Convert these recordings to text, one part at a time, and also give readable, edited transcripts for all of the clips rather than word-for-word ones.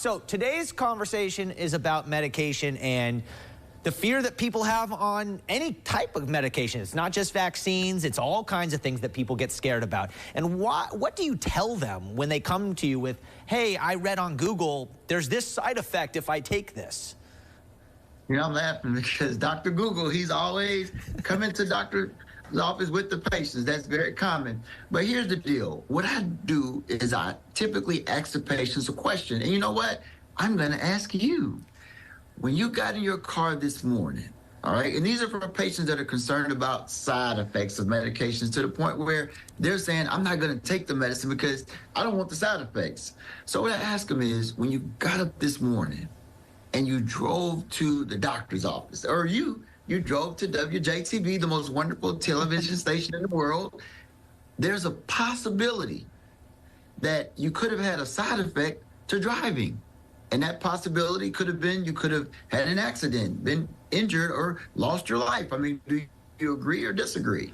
So today's conversation is about medication and the fear that people have on any type of medication. It's not just vaccines, it's all kinds of things that people get scared about. And what do you tell them when they come to you with, hey, I read on Google, there's this side effect if I take this? You know, I'm laughing because Dr. Google, he's always coming to doctor's office with the patients. That's very common. But here's the deal. What I do is I typically ask the patients a question. And you know what? I'm going to ask you. When you got in your car this morning, all right, and these are for patients that are concerned about side effects of medications to the point where they're saying, I'm not going to take the medicine because I don't want the side effects. So what I ask them is, when you got up this morning and you drove to the doctor's office, or you drove to WJTV, the most wonderful television station in the world, there's a possibility that you could have had a side effect to driving. And that possibility could have been you could have had an accident, been injured, or lost your life. I mean, do you agree or disagree?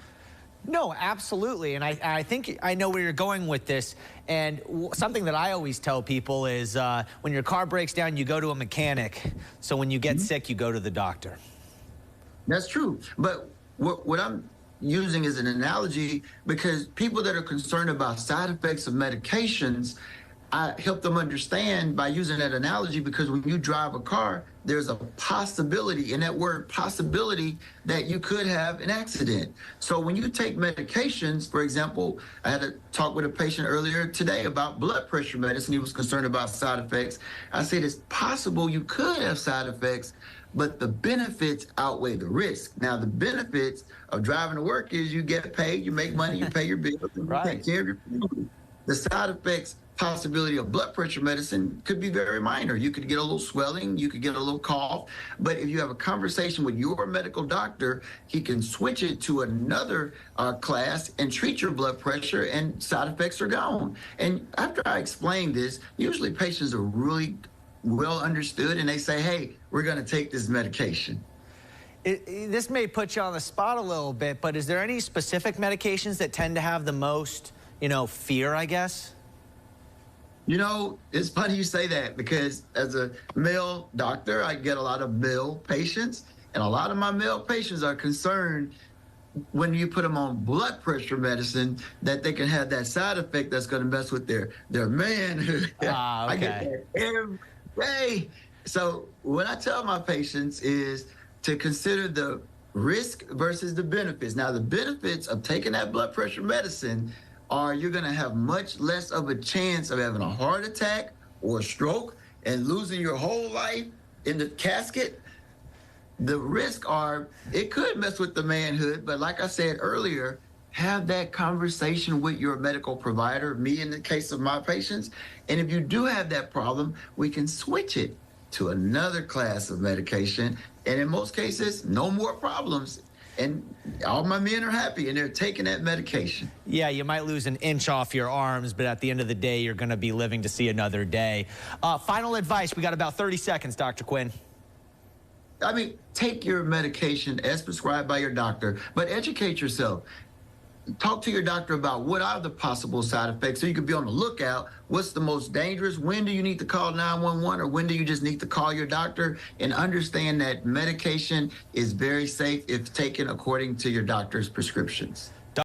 No, absolutely. And I think I know where you're going with this. And something that I always tell people is when your car breaks down, you go to a mechanic. So when you get sick, you go to the doctor. That's true. But what I'm using as an analogy, because people that are concerned about side effects of medications, I help them understand by using that analogy, because when you drive a car, there's a possibility, in that word possibility, that you could have an accident. So when you take medications, for example, I had a talk with a patient earlier today about blood pressure medicine. He was concerned about side effects. I said it's possible you could have side effects, but the benefits outweigh the risk. Now, the benefits of driving to work is you get paid, you make money, you pay your bills, and you take care of your family. The side effects possibility of blood pressure medicine could be very minor. You could get a little swelling, you could get a little cough, but if you have a conversation with your medical doctor, he can switch it to another class and treat your blood pressure, and side effects are gone. And after I explain this, usually patients are really well understood, and they say, hey, we're going to take this medication. This may put you on the spot a little bit, but is there any specific medications that tend to have the most, fear, I guess? You know, it's funny you say that, because as a male doctor, I get a lot of male patients, and a lot of my male patients are concerned when you put them on blood pressure medicine that they can have that side effect that's going to mess with their manhood. Okay. I get that every day. So what I tell my patients is to consider the risk versus the benefits. Now, the benefits of taking that blood pressure medicine are you're going to have much less of a chance of having a heart attack or a stroke and losing your whole life in the casket. The risks are it could mess with the manhood, but like I said earlier, have that conversation with your medical provider, me in the case of my patients. And if you do have that problem, we can switch it to another class of medication. And in most cases, no more problems. And all my men are happy, and they're taking that medication. Yeah, you might lose an inch off your arms, but at the end of the day, you're going to be living to see another day. Final advice. We got about 30 seconds, Dr. Quinn. I mean, take your medication as prescribed by your doctor, but educate yourself. Talk to your doctor about what are the possible side effects so you can be on the lookout. What's the most dangerous? When do you need to call 911, or when do you just need to call your doctor? And understand that medication is very safe if taken according to your doctor's prescriptions.